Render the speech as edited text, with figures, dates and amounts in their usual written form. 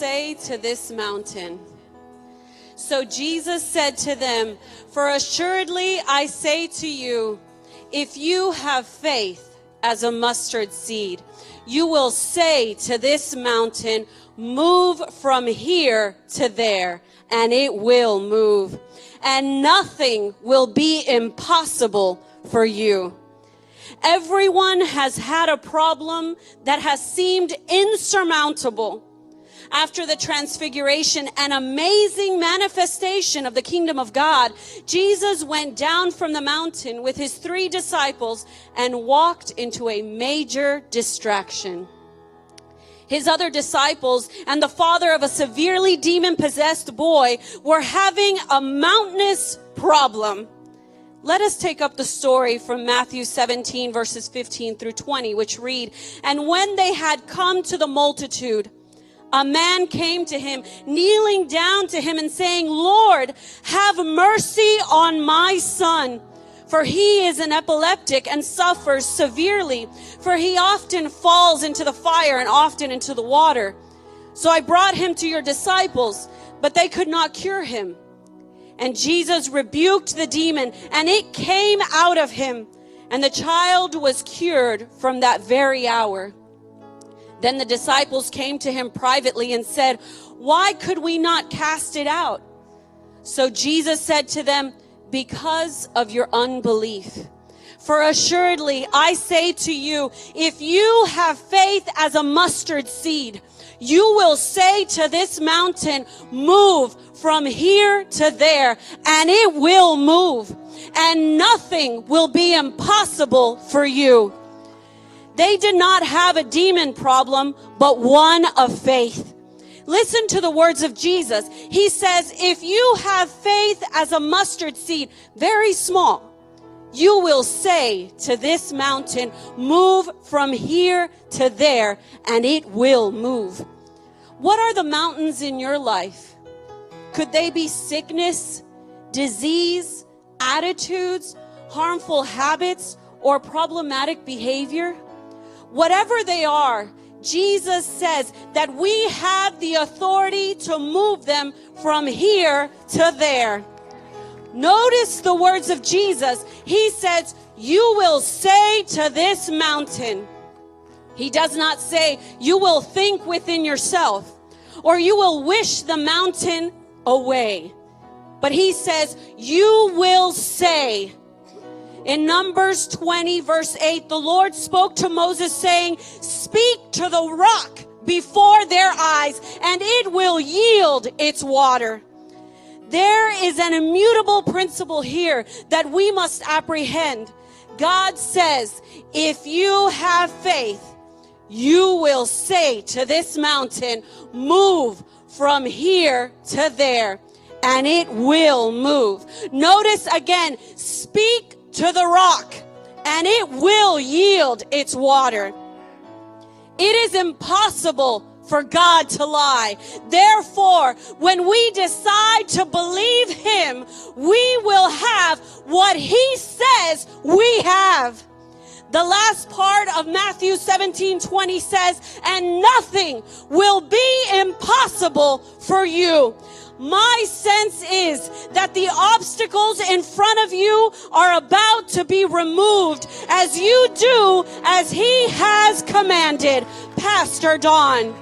say to this mountain. So Jesus said to them, for assuredly I say to you, if you have faith as a mustard seed, you will say to this mountain, move from here to there, and it will move. And nothing will be impossible for you. Everyone has had a problem that has seemed insurmountable. After the transfiguration, an amazing manifestation of the kingdom of God, Jesus went down from the mountain with his 3 disciples and walked into a major distraction. His other disciples and the father of a severely demon-possessed boy were having a mountainous problem. Let us take up the story from Matthew 17, verses 15 through 20, which read, and when they had come to the multitude, a man came to him, kneeling down to him and saying, Lord, have mercy on my son, for he is an epileptic and suffers severely, for he often falls into the fire and often into the water. So I brought him to your disciples, but they could not cure him. And Jesus rebuked the demon, and it came out of him, and the child was cured from that very hour. Then the disciples came to him privately and said, why could we not cast it out? So Jesus said to them, because of your unbelief. For assuredly, I say to you, if you have faith as a mustard seed, you will say to this mountain, move from here to there, and it will move, and nothing will be impossible for you. They did not have a demon problem, but one of faith. Listen to the words of Jesus. He says, if you have faith as a mustard seed, very small, you will say to this mountain, move from here to there, and it will move. What are the mountains in your life? Could they be sickness, disease, attitudes, harmful habits, or problematic behavior? Whatever they are, Jesus says that we have the authority to move them from here to there. Notice the words of Jesus. He says, you will say to this mountain. He does not say, you will think within yourself, or you will wish the mountain away. But he says, you will say. In Numbers 20, verse 8, the Lord spoke to Moses saying, speak to the rock before their eyes, and it will yield its water. There is an immutable principle here that we must apprehend. God says, if you have faith, you will say to this mountain, move from here to there, and it will move. Notice again, speak to the rock, and it will yield its water. It is impossible for God to lie. Therefore, when we decide to believe him, we will have what he says we have. The last part of Matthew 17:20 says, and nothing will be impossible for you. My sense is that the obstacles in front of you are about to be removed as you do as he has commanded. Pastor Don.